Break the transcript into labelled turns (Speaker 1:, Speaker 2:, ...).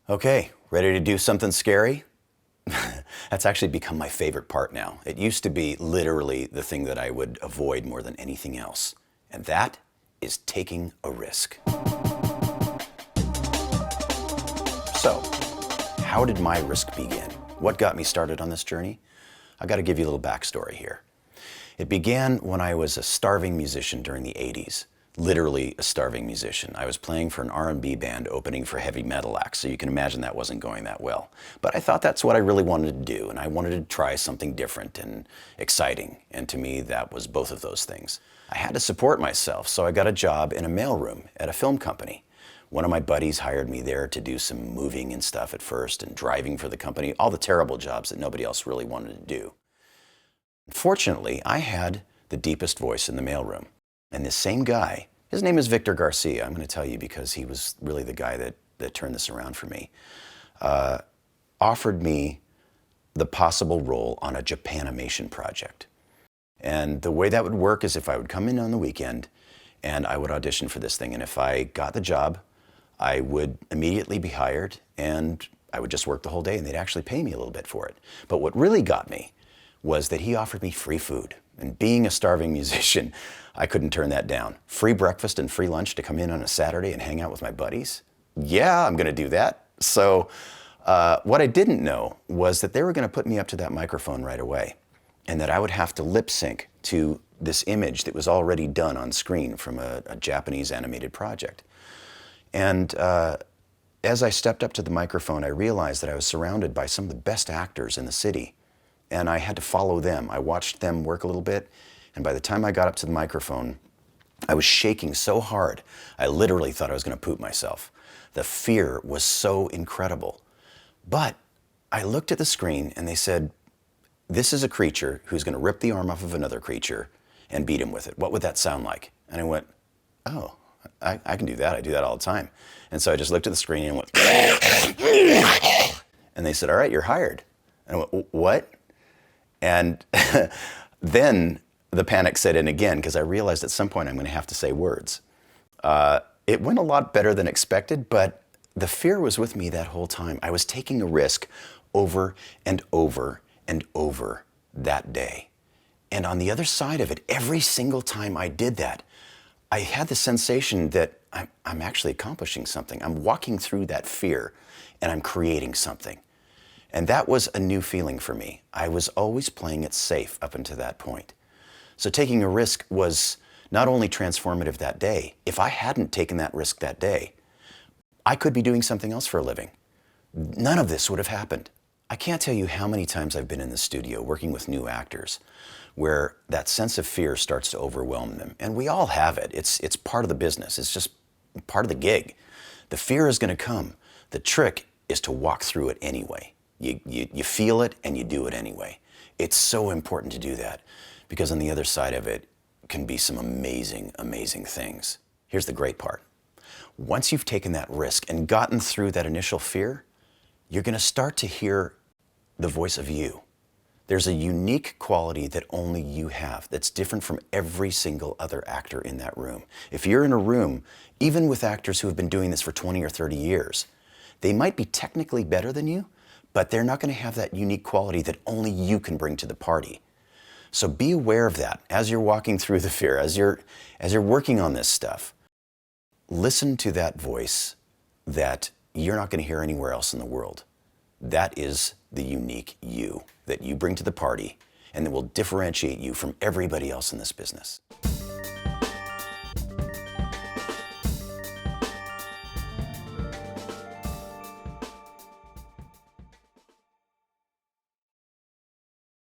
Speaker 1: Okay, ready to do something scary? That's actually become my favorite part now. It used to be literally the thing that I would avoid more than anything else. And that is taking a risk. So, how did my risk begin? What got me started on this journey? I got to give you a little backstory here. It began when I was a starving musician during the 80s. Literally a starving musician. I was playing for an R&B band opening for heavy metal acts, so you can imagine that wasn't going that well. But I thought that's what I really wanted to do, and I wanted to try something different and exciting, and to me that was both of those things. I had to support myself, so I got a job in a mailroom at a film company. One of my buddies hired me there to do some moving and stuff at first, and driving for the company, all the terrible jobs that nobody else really wanted to do. Fortunately, I had the deepest voice in the mailroom. And this same guy, his name is Victor Garcia, I'm going to tell you because he was really the guy that turned this around for me, offered me the possible role on a Japanimation project. And the way that would work is if I would come in on the weekend and I would audition for this thing. And if I got the job, I would immediately be hired and I would just work the whole day and they'd actually pay me a little bit for it. But what really got me was that he offered me free food. And being a starving musician, I couldn't turn that down. Free breakfast and free lunch to come in on a Saturday and hang out with my buddies? Yeah, I'm gonna do that. So what I didn't know was that they were gonna put me up to that microphone right away and that I would have to lip sync to this image that was already done on screen from a Japanese animated project. And as I stepped up to the microphone, I realized that I was surrounded by some of the best actors in the city. And I had to follow them. I watched them work a little bit, and by the time I got up to the microphone, I was shaking so hard, I literally thought I was going to poop myself. The fear was so incredible. But I looked at the screen and they said, this is a creature who's going to rip the arm off of another creature and beat him with it. What would that sound like? And I went, oh, I can do that. I do that all the time. And so I just looked at the screen and went, and they said, all right, you're hired. And I went, what? And then the panic set in again because I realized at some point I'm going to have to say words. It went a lot better than expected, but the fear was with me that whole time. I was taking a risk over and over and over that day. And on the other side of it, every single time I did that, I had the sensation that I'm actually accomplishing something. I'm walking through that fear and I'm creating something. And that was a new feeling for me. I was always playing it safe up until that point. So taking a risk was not only transformative that day, if I hadn't taken that risk that day, I could be doing something else for a living. None of this would have happened. I can't tell you how many times I've been in the studio working with new actors where that sense of fear starts to overwhelm them. And we all have it. It's part of the business. It's just part of the gig. The fear is going to come. The trick is to walk through it anyway. You feel it and you do it anyway. It's so important to do that because on the other side of it can be some amazing, amazing things. Here's the great part. Once you've taken that risk and gotten through that initial fear, you're going to start to hear the voice of you. There's a unique quality that only you have that's different from every single other actor in that room. If you're in a room, even with actors who have been doing this for 20 or 30 years, they might be technically better than you, but they're not going to have that unique quality that only you can bring to the party. So be aware of that as you're walking through the fear, as you're working on this stuff. Listen to that voice that you're not going to hear anywhere else in the world. That is the unique you that you bring to the party and that will differentiate you from everybody else in this business.